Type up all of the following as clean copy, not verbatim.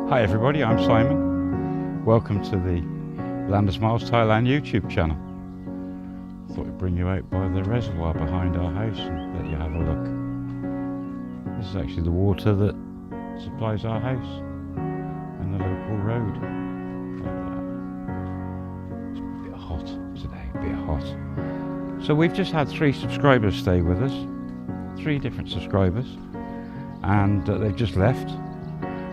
Hi everybody, I'm Simon. Welcome to the Land of Smiles Thailand YouTube channel. Thought I'd bring you out by the reservoir behind our house and let you have a look. This is actually the water that supplies our house and the local road. It's a bit hot today, a bit hot. So we've just had 3 subscribers stay with us, 3 different subscribers, and they've just left.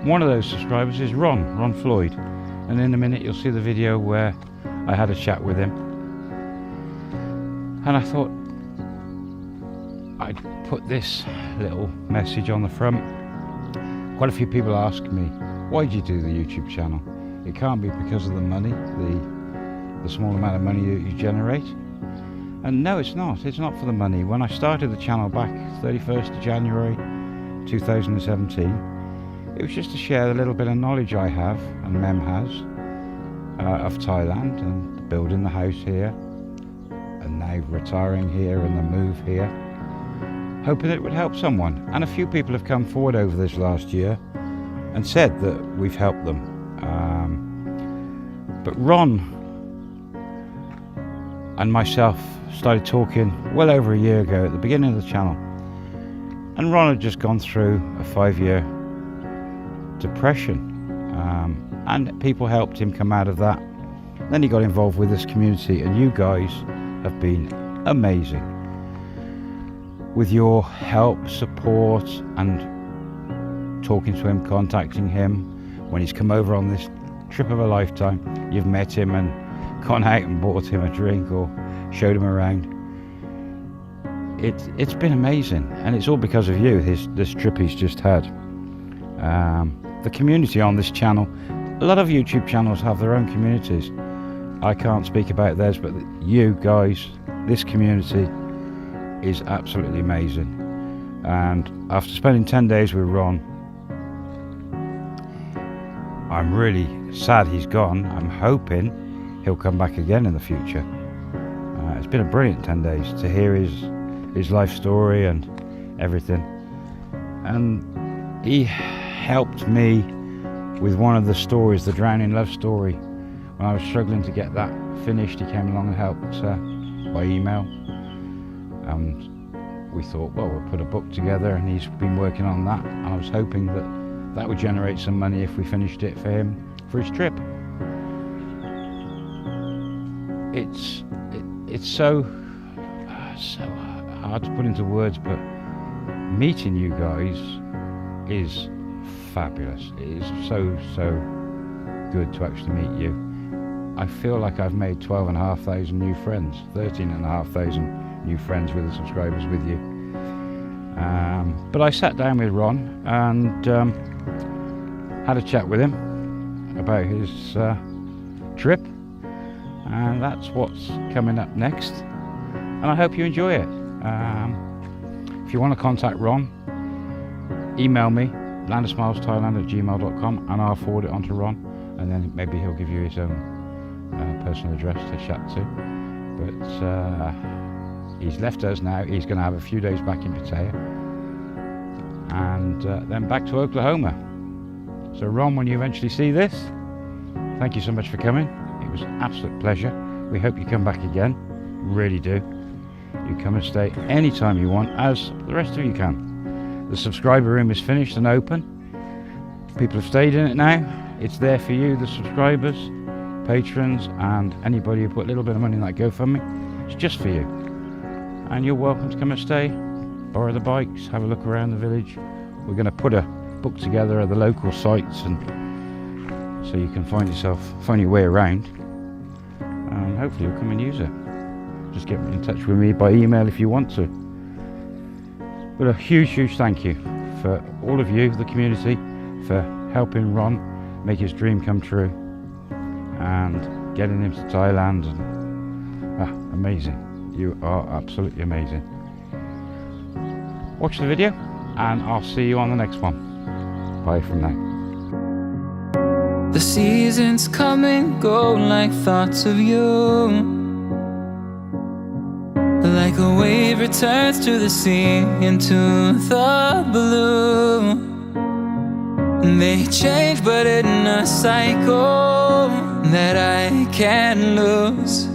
One of those subscribers is Ron Floyd, and in a minute you'll see the video where I had a chat with him. And I thought I'd put this little message on the front. Quite a few people ask me, why do you do the YouTube channel? It can't be because of the money, the small amount of money that you generate. And no, it's not for the money. When I started the channel back 31st of January 2017, it was just to share the little bit of knowledge I have, and Mem has, of Thailand and building the house here, and now retiring here and the move here, hoping it would help someone. And a few people have come forward over this last year and said that we've helped them. But Ron and myself started talking well over a year ago at the beginning of the channel, and Ron had just gone through a 5-year depression, and people helped him come out of that. Then he got involved with this community, and you guys have been amazing with your help, support, and talking to him, contacting him when he's come over on this trip of a lifetime. You've met him and gone out and bought him a drink or showed him around. It's been amazing, and it's all because of you, this trip he's just had. The community on this channel, a lot of YouTube channels have their own communities. I can't speak about theirs, but you guys, this community is absolutely amazing. And after spending 10 days with Ron, I'm really sad he's gone. I'm hoping he'll come back again in the future. It's been a brilliant 10 days to hear his life story and everything. And he helped me with one of the stories, the Drowning Love story. When I was struggling to get that finished, he came along and helped by email. And we thought, well, we'll put a book together, and he's been working on that. And I was hoping that would generate some money if we finished it for him for his trip. It's so hard to put into words, but meeting you guys is fabulous. It is so good to actually meet you. I feel like I've made 12,500 new friends, 13,500 new friends with the subscribers with you. But I sat down with Ron and had a chat with him about his trip, and that's what's coming up next, and I hope you enjoy it. If you want to contact Ron, email me, landofsmilesthailand@gmail.com, and I'll forward it on to Ron, and then maybe he'll give you his own personal address to chat to. But he's left us now. He's going to have a few days back in Pattaya, and then back to Oklahoma. So Ron, when you eventually see this, thank you so much for coming. It was an absolute pleasure. We hope you come back again, really do. You come and stay anytime you want, as the rest of you can. The subscriber room is finished and open. People have stayed in it now. It's there for you, the subscribers, patrons, and anybody who put a little bit of money in that GoFundMe. It's just for you. And you're welcome to come and stay, borrow the bikes, have a look around the village. We're going to put a book together of the local sites, and so you can find your way around. And hopefully you'll come and use it. Just get in touch with me by email if you want to. But a huge thank you for all of you, the community, for helping Ron make his dream come true and getting him to Thailand. And, amazing. You are absolutely amazing. Watch the video, and I'll see you on the next one. Bye from now. The seasons come and go like thoughts of you. Like a wave returns to the sea, into the blue. They change, but in a cycle that I can't lose.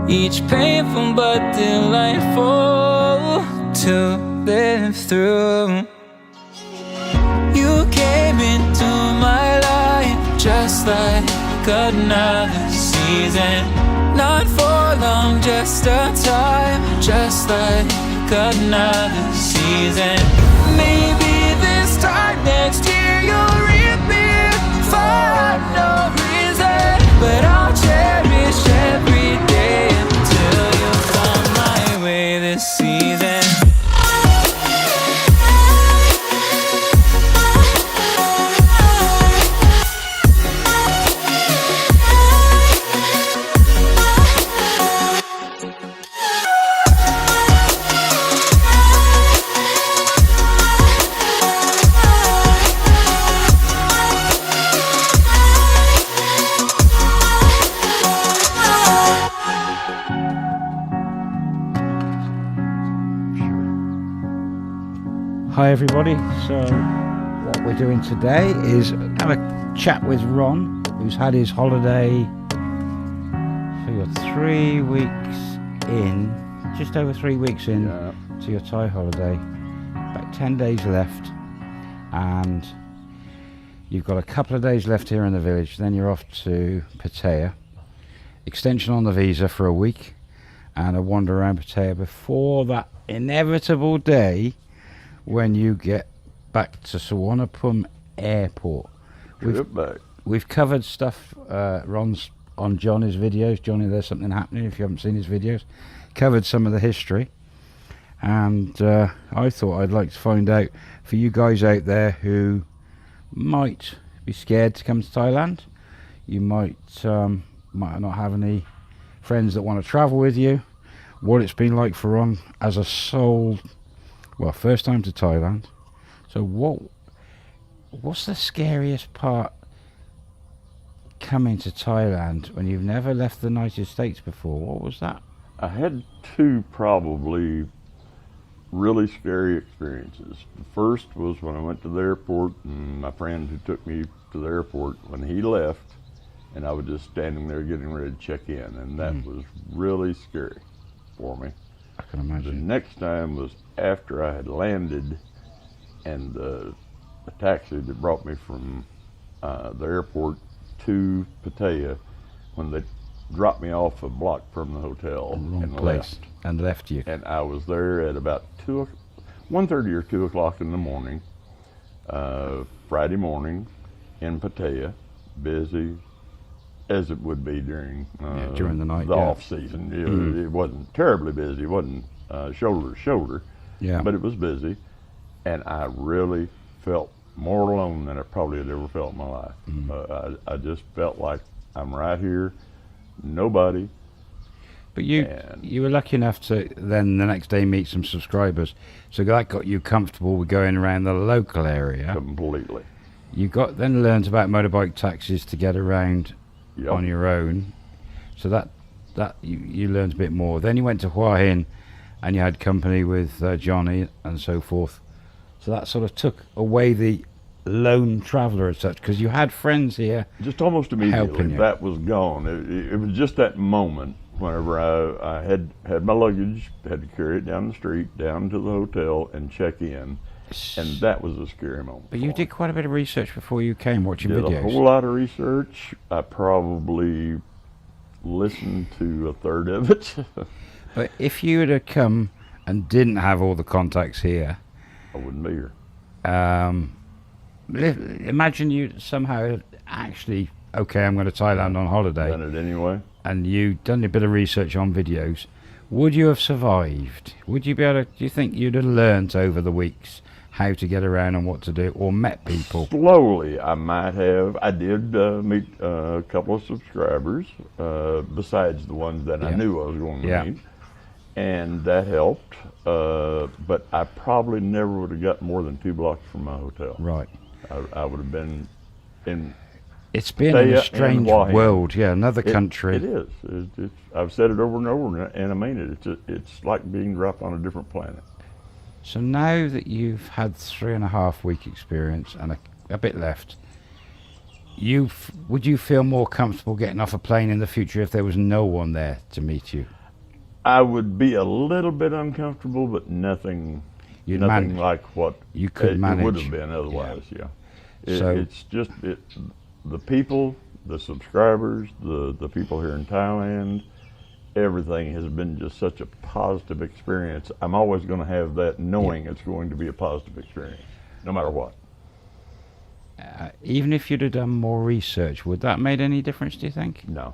Each painful but delightful to live through. You came into my life just like another season. Not for long, just a time, just like another season. Maybe this time next year you'll reappear for no reason, but I'll cherish every day until you come my way this season. Hi everybody, so what we're doing today is have a chat with Ron, who's had his holiday for your 3 weeks in, just over 3 weeks in to your Thai holiday, about 10 days left, and you've got a couple of days left here in the village, then you're off to Pattaya, extension on the visa for a week, and a wander around Pattaya before that inevitable day when you get back to Suvarnabhumi Airport. We've covered stuff, Ron's on Johnny's videos. Johnny, There's Something Happening, if you haven't seen his videos. Covered some of the history. And I thought I'd like to find out, for you guys out there who might be scared to come to Thailand, you might not have any friends that want to travel with you, what it's been like for Ron as a sole, well, first time to Thailand. So what's the scariest part coming to Thailand when you've never left the United States before? What was that? I had two probably really scary experiences. The first was when I went to the airport, and my friend who took me to the airport, when he left, and I was just standing there getting ready to check in, and that was really scary for me. I can imagine. The next time was after I had landed, and the taxi that brought me from the airport to Pattaya, when they dropped me off a block from the hotel and left you. And I was there at about 1:30 or 2 o'clock in the morning, Friday morning in Pattaya, busy as it would be during the night, off season. It wasn't terribly busy. It wasn't shoulder to shoulder, but it was busy, and I really felt more alone than I probably had ever felt in my life. I just felt like I'm right here, nobody. But you were lucky enough to then the next day meet some subscribers, so that got you comfortable with going around the local area. Completely. You then learned about motorbike taxis to get around on your own, so that you learned a bit more. Then you went to Hua Hin, and you had company with Johnny and so forth. So that sort of took away the lone traveller as such, because you had friends here. Just almost immediately, helping you. That was gone. It was just that moment whenever I had my luggage, had to carry it down the street, down to the hotel, and check in. And that was a scary moment. But you did quite a bit of research before you came, watching videos. Did a whole lot of research. I probably listened to a third of it. But if you had come and didn't have all the contacts here, I wouldn't be here. Imagine you somehow actually, okay, I'm going to Thailand on holiday. Done it anyway. And you'd done a bit of research on videos. Would you have survived? Would you be able to, do you think you'd have learnt over the weeks how to get around and what to do, or met people? Slowly, I might have. I did meet a couple of subscribers, besides the ones that I knew I was going to meet, and that helped. But I probably never would have got more than 2 blocks from my hotel. Right. I would have been in. It's been a strange world, another country. It is. I've said it over and over, and I mean it. It's like being dropped on a different planet. So now that you've had 3.5 week experience and a bit left. Would you feel more comfortable getting off a plane in the future if there was no one there to meet you? I would be a little bit uncomfortable, but nothing like what you could manage. It would have been otherwise. Yeah. So It's just the people, the subscribers, the people here in Thailand. Everything has been just such a positive experience. I'm always going to have that knowing it's going to be a positive experience, no matter what. Even if you'd have done more research, would that made any difference, do you think? No.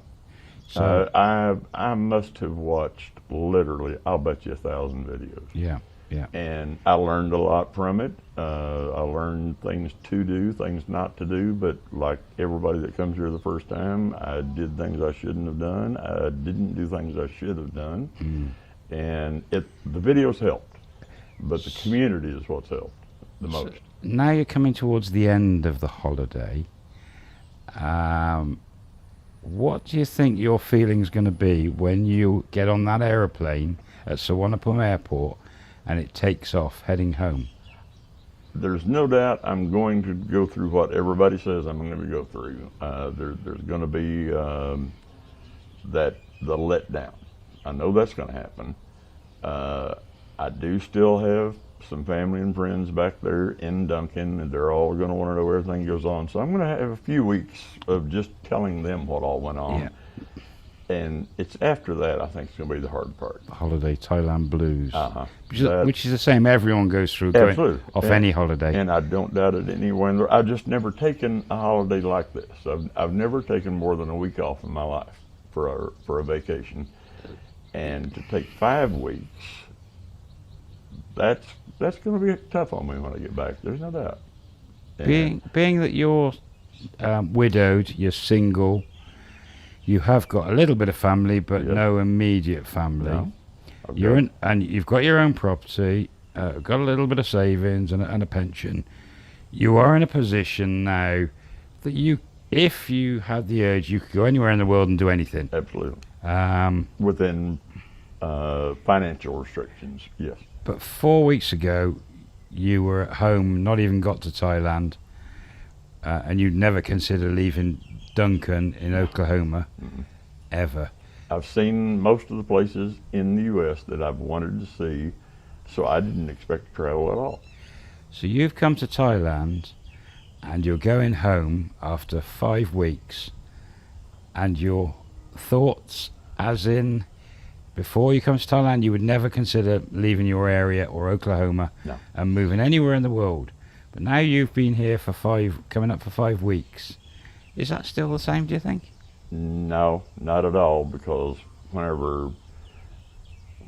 So I must have watched literally, I'll bet you 1,000 videos. yeah. And I learned a lot from it. I learned things to do, things not to do, but like everybody that comes here the first time, I did things I shouldn't have done. I didn't do things I should have done. And the videos helped, but the community is what's helped the most. Now you're coming towards the end of the holiday. What do you think your feeling's going to be when you get on that aeroplane at Suvarnabhumi Airport and it takes off heading home? There's no doubt I'm going to go through what everybody says I'm going to go through. There's going to be the letdown. I know that's going to happen. I do still have some family and friends back there in Duncan, and they're all going to want to know where everything goes on. So I'm going to have a few weeks of just telling them what all went on. Yeah. And it's after that I think it's going to be the hard part. The holiday Thailand blues, Uh-huh. which is the same everyone goes through going Absolutely. off any holiday. And I don't doubt it anywhere. I've just never taken a holiday like this. I've never taken more than a week off in my life for a vacation. And to take 5 weeks, that's going to be tough on me when I get back. There's no doubt. Being that you're widowed, you're single, you have got a little bit of family, but Yes. no immediate family. No. And you've got your own property, got a little bit of savings and a pension. You are in a position now that if you had the urge, you could go anywhere in the world and do anything. Absolutely. Within Financial restrictions, yes. But 4 weeks ago, you were at home, not even got to Thailand, and you'd never consider leaving Duncan in Oklahoma, ever. I've seen most of the places in the U.S. that I've wanted to see, so I didn't expect to travel at all. So you've come to Thailand, and you're going home after 5 weeks, and your thoughts, as in, before you come to Thailand, you would never consider leaving your area or Oklahoma and moving anywhere in the world. But now you've been here for coming up for 5 weeks. Is that still the same, do you think? No, not at all, because when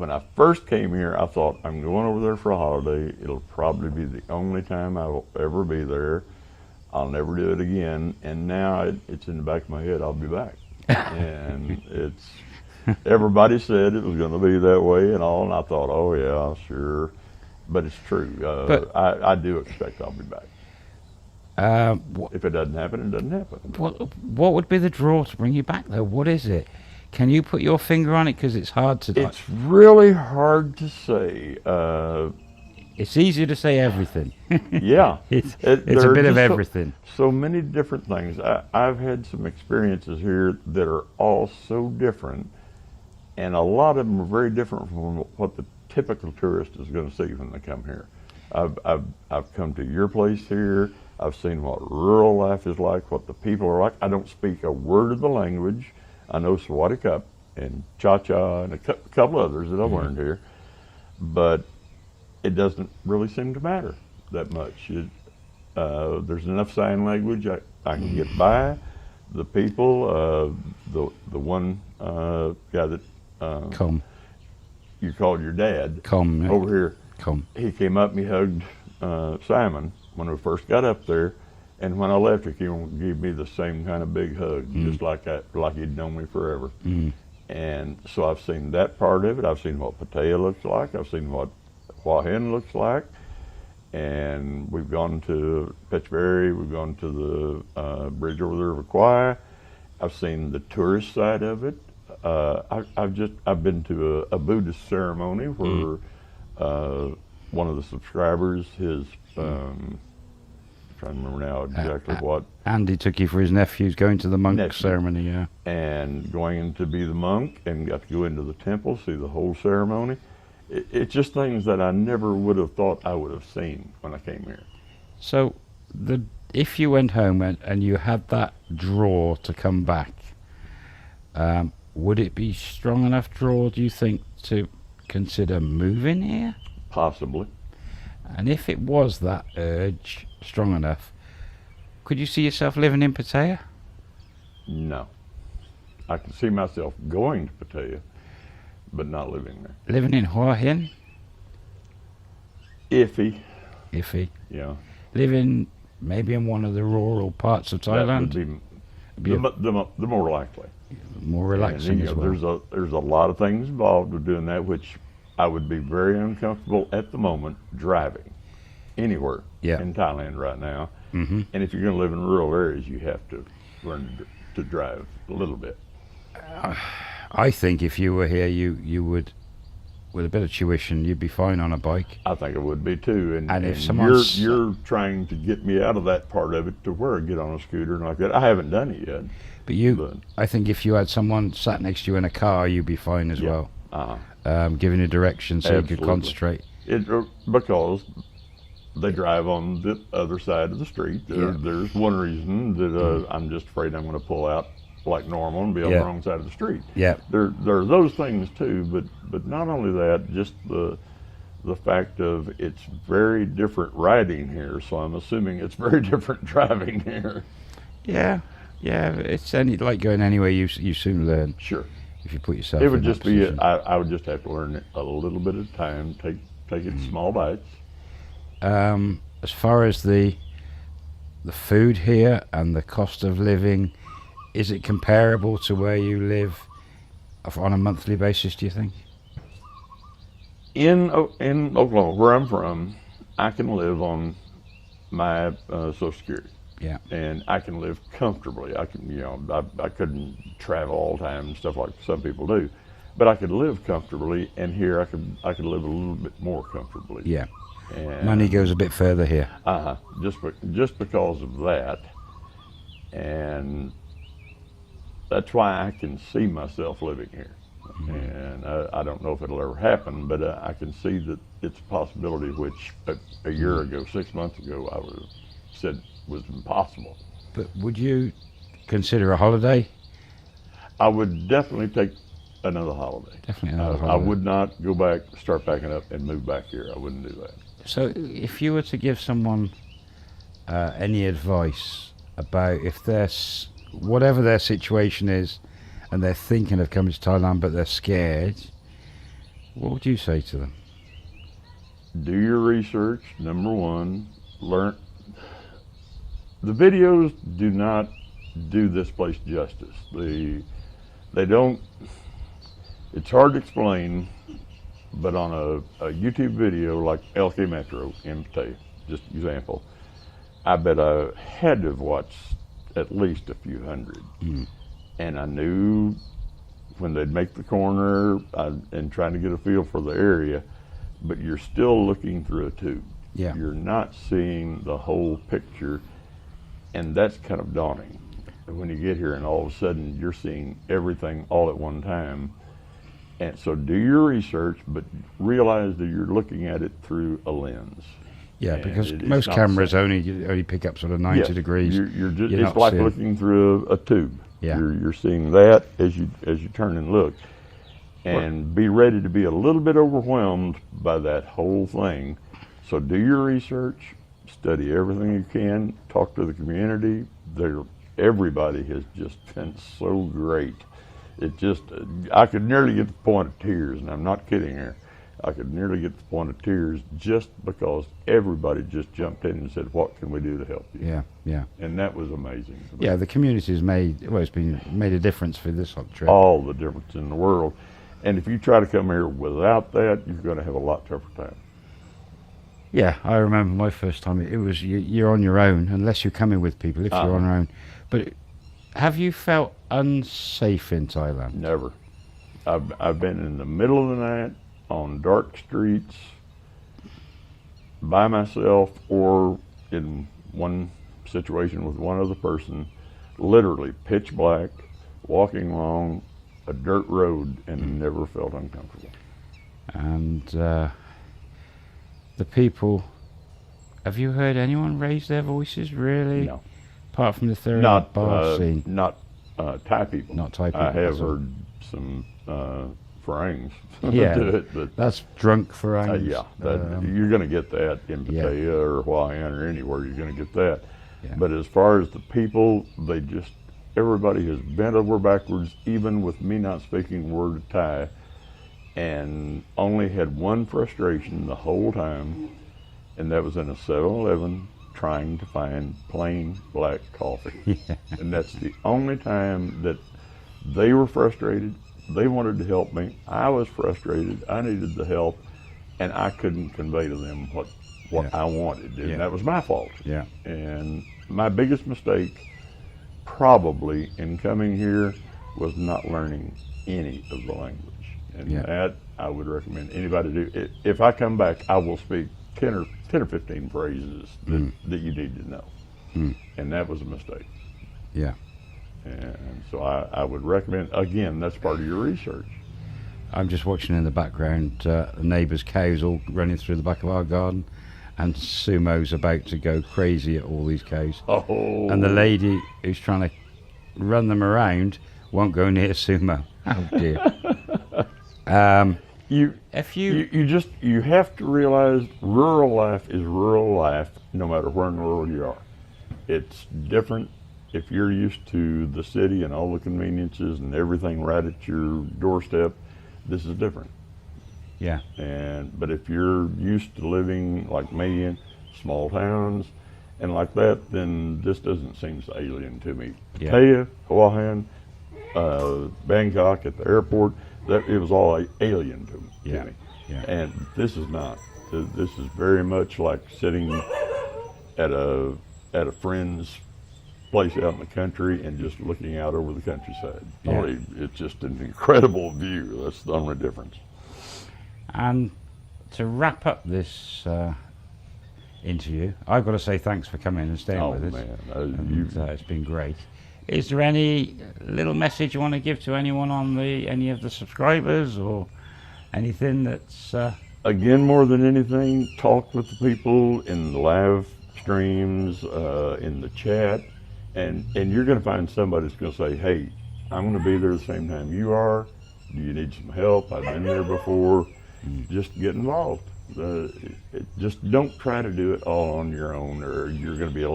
I first came here, I thought, I'm going over there for a holiday. It'll probably be the only time I will ever be there. I'll never do it again. And now it's in the back of my head, I'll be back. And everybody said it was going to be that way and all, and I thought, oh yeah, sure. But it's true. I do expect I'll be back. If it doesn't happen, it doesn't happen. What would be the draw to bring you back, though? What is it? Can you put your finger on it? Because it's hard to... It's really hard to say. It's easier to say everything. Yeah. It's a bit of everything. So many different things. I've had some experiences here that are all so different, and a lot of them are very different from what the typical tourist is going to see when they come here. I've come to your place here. I've seen what rural life is like, what the people are like. I don't speak a word of the language. I know Sawadee and Cha-Cha and a couple others that I've learned here, but it doesn't really seem to matter that much. There's enough sign language I can get by. The people, the one guy that you called your dad over here, he came up and he hugged Simon when we first got up there, and when I left, he came and gave me the same kind of big hug, just like he'd known me forever. And so I've seen that part of it. I've seen what Pattaya looks like. I've seen what Hua Hin looks like. And we've gone to Petchbury. We've gone to the bridge over there of Kauai. I've seen the tourist side of it. I've been to a Buddhist ceremony where one of the subscribers, his trying to remember now exactly what. Andy took you for his nephew's going to the monk Nephew. ceremony, yeah. And going in to be the monk and got to go into the temple, see the whole ceremony. It's just things that I never would have thought I would have seen when I came here. So, if you went home and you had that draw to come back, would it be strong enough draw, do you think, to consider moving here? Possibly. And if it was that urge strong enough, could you see yourself living in Pattaya? No. I can see myself going to Pattaya, but not living there. Living in Hua Hin? Iffy. Iffy. Yeah. Living maybe in one of the rural parts of Thailand? That would be the more likely. More relaxing, and, as well. There's a lot of things involved with doing that, which I would be very uncomfortable at the moment driving anywhere in Thailand right now. Mm-hmm. And if you're going to live in rural areas, you have to learn to drive a little bit. I think if you were here, you would, with a bit of tuition, you'd be fine on a bike. I think it would be too. And if you're trying to get me out of that part of it to where I get on a scooter and like that. I haven't done it yet. But I think if you had someone sat next to you in a car, you'd be fine as well. Giving you directions so you could concentrate. Because they drive on the other side of the street. There's one reason that I'm just afraid I'm going to pull out like normal and be on the wrong side of the street. Yeah. There are those things too, but not only that, just the fact of it's very different riding here, so I'm assuming it's very different driving here. Yeah, it's like going anywhere you soon learn. Sure. If you put yourself it would in just that be position. I would just have to learn it a little bit at a time, take it in small bites. As far as the food here and the cost of living, is it comparable to where you live on a monthly basis, do you think? In Oklahoma, where I'm from, I can live on my Social Security. Yeah. And I can live comfortably. I couldn't travel all the time and stuff like some people do, but I could live comfortably. And here I could live a little bit more comfortably. Yeah. And Money goes a bit further here. Just because of that, and that's why I can see myself living here. Mm-hmm. And I don't know if it'll ever happen, but I can see that it's a possibility, which a year ago, 6 months ago, I would have said was impossible. But would you consider a holiday? I would definitely take another holiday. Definitely another holiday. I would not go back, start packing up, and move back here. I wouldn't do that. So if you were to give someone any advice about whatever their situation is, and they're thinking of coming to Thailand but they're scared, what would you say to them? Do your research, number one. Learn. The videos do not do this place justice. They don't. It's hard to explain, but on a YouTube video like LK Metro in Pattaya, just an example, I bet I had to have watched at least a few hundred. Mm. And I knew when they'd make the corner and trying to get a feel for the area, but you're still looking through a tube. Yeah. You're not seeing the whole picture, and that's kind of daunting. When you get here and all of a sudden you're seeing everything all at one time. And so do your research, but realize that you're looking at it through a lens. Yeah, and because most cameras only pick up sort of 90 degrees. It's like looking through a tube. Yeah. You're seeing that as you turn and look. And be ready to be a little bit overwhelmed by that whole thing. So do your research, study everything you can, talk to the community. Everybody has just been so great. I could nearly get to the point of tears, and I'm not kidding here. I could nearly get to the point of tears just because everybody just jumped in and said, "What can we do to help you?" Yeah, yeah. And that was amazing. Yeah, the community's made a difference for this whole trip. All the difference in the world. And if you try to come here without that, you're going to have a lot tougher time. Yeah, I remember my first time. It was you're on your own, unless you're coming with people. If you're on your own, but have you felt unsafe in Thailand? Never. I've been in the middle of the night on dark streets by myself or in one situation with one other person, literally pitch black, walking along a dirt road, and never felt uncomfortable. And the people, have you heard anyone raise their voices, really? No. Apart from the third Not bar scene. not Thai people. Not Thai people. I have that's all. heard some Farangs Yeah, do it, but that's drunk Farangs. yeah, you're going to get that in Pattaya or Hawaiian or anywhere. You're going to get that. Yeah. But as far as the people, everybody has bent over backwards, even with me not speaking a word of Thai, and only had one frustration the whole time, and that was in a 7-Eleven trying to find plain black coffee. Yeah. And that's the only time that they were frustrated. They wanted to help me. I was frustrated. I needed the help, and I couldn't convey to them what I wanted, and that was my fault. Yeah. And my biggest mistake probably in coming here was not learning any of the language. And that I would recommend anybody do. If I come back, I will speak 10 or 15 phrases that you need to know. And that was a mistake. Yeah. And so I would recommend, again, that's part of your research. I'm just watching in the background the neighbours' cows all running through the back of our garden, and Sumo's about to go crazy at all these cows. Oh. And the lady who's trying to run them around won't go near Sumo. Oh dear. You have to realize rural life is rural life no matter where in the world you are. It's different if you're used to the city and all the conveniences and everything right at your doorstep. This is different. Yeah. But if you're used to living like me in small towns and like that, then this doesn't seem so alien to me. Yeah. Pattaya, Hawaiian, Bangkok at the airport, it was all alien to me. Yeah. And this is not. This is very much like sitting at a friend's place out in the country and just looking out over the countryside. Yeah. It's just an incredible view. That's the only difference. And to wrap up this interview, I've got to say thanks for coming and staying with us. It's been great. Is there any little message you want to give to anyone on any of the subscribers, or anything that's... Again, more than anything, talk with the people in the live streams, in the chat, and you're going to find somebody that's going to say, hey, I'm going to be there the same time you are. Do you need some help? I've been there before. Just get involved. Just don't try to do it all on your own, or you're going to be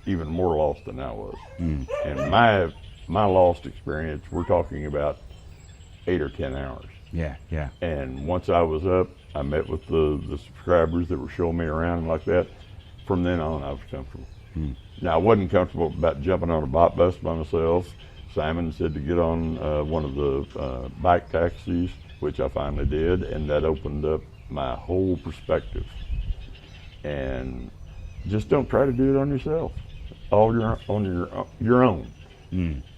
even more lost than I was. And my lost experience, we're talking about 8 or 10 hours. Yeah. And once I was up, I met with the subscribers that were showing me around and like that. From then on, I was comfortable. Now, I wasn't comfortable about jumping on a bike bus by myself. Simon said to get on one of the bike taxis, which I finally did, and that opened up my whole perspective. And just don't try to do it on yourself, on your own.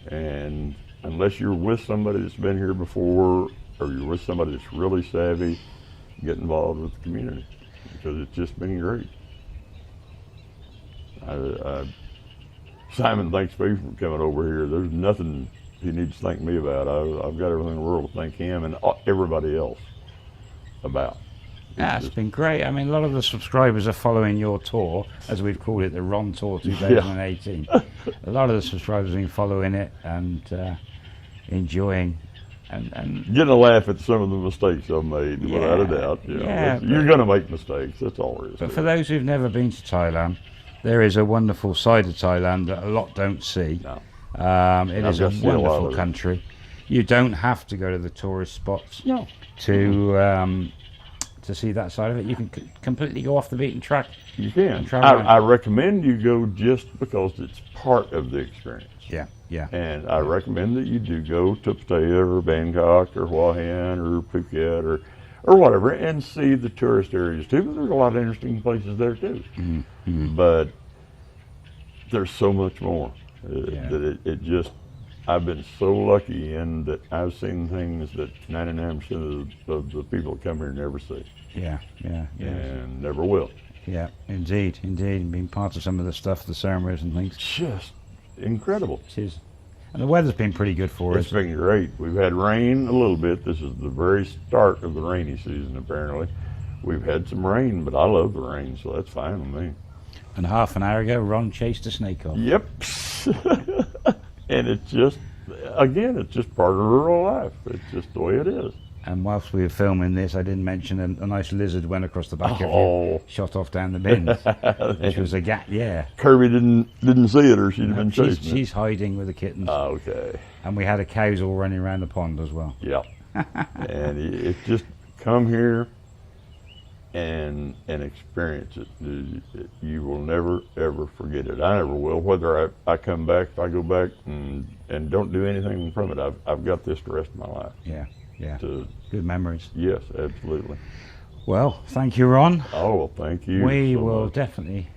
And unless you're with somebody that's been here before, or you're with somebody that's really savvy, get involved with the community, because it's just been great. Simon thanks me for coming over here. There's nothing he needs to thank me about. I've got everything in the world to thank him and everybody else about. It's been great. I mean, a lot of the subscribers are following your tour, as we've called it, the Ron Tour 2018. A lot of the subscribers have been following it and enjoying and getting a laugh at some of the mistakes I've made, without a doubt. You're going to make mistakes. That's all there is. But for those who've never been to Thailand, there is a wonderful side of Thailand that a lot don't see. No. It is a wonderful country. You don't have to go to the tourist spots to see that side of it. You can completely go off the beaten track. You can. I recommend you go just because it's part of the experience. Yeah. And I recommend that you do go to Pattaya or Bangkok or Hawaiian or Phuket or whatever, and see the tourist areas too. But there's a lot of interesting places there too. But there's so much more that it just. I've been so lucky in that I've seen things that 99% of the people that come here never see. Yeah. And never will. Yeah, indeed, indeed. And being part of some of the stuff, the ceremonies and things. Just incredible. It is. And the weather's been pretty good for It's us. been great. We've had rain a little bit. This is the very start of the rainy season, apparently. We've had some rain, but I love the rain, so that's fine with me. And half an hour ago, Ron chased a snake off. Yep. And it's just, again, it's just part of rural life. It's just the way it is. And whilst we were filming this, I didn't mention a nice lizard went across the back of Oh. you, shot off down the bins, which was a yeah. Kirby didn't see it, or she'd have been chasing She's hiding with the kittens. Okay. And we had the cows all running around the pond as well. Yeah. And it just come here and experience it. You will never ever forget it. I never will. Whether I come back, if I go back and don't do anything from it, I've got this the rest of my life. Yeah. To, Good memories. yes, absolutely. Well, thank you, Ron. Oh, well, thank you. We so will much. definitely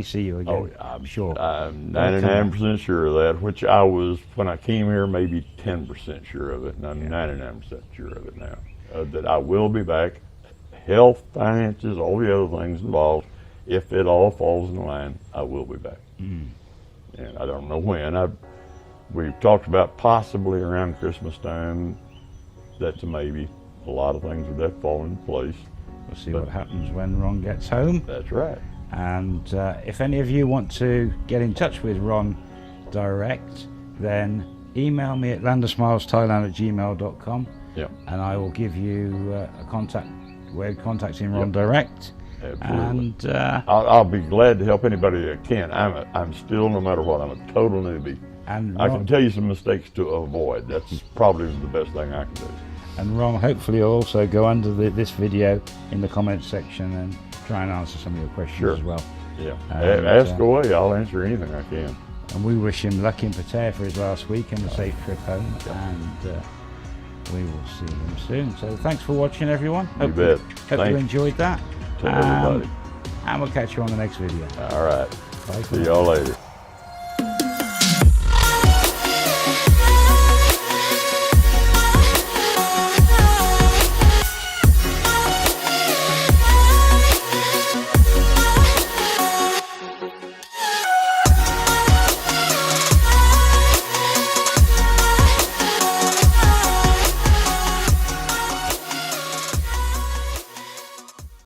see you again. Oh, yeah, I'm sure. I'm 99% sure of that, which I was, when I came here, maybe 10% sure of it, and I'm 99% sure of it now. That I will be back. Health, finances, all the other things involved. If it all falls in line, I will be back. And I don't know when. We've talked about possibly around Christmas time. That's a maybe. A lot of things would have to fall into place. We'll see what happens when Ron gets home. That's right. And if any of you want to get in touch with Ron direct, then email me at landersmilesthailand@gmail.com. Yeah. And I will give you a contact way of contacting Ron direct. Absolutely. And I'll be glad to help anybody that can. I'm still, no matter what, I'm a total newbie. and I Ron, can tell you some mistakes to avoid. That's probably the best thing I can do. and Ron, hopefully you'll also go under this video in the comments section and try and answer some of your questions Sure. as well. Yeah. And, Ask away. I'll answer anything I can. And we wish him luck in Pattaya for his last week and a safe trip home. And we will see him soon. So thanks for watching, everyone. You bet. Hope you enjoyed that. To everybody. And we'll catch you on the next video. All right. Bye for See now. y'all later.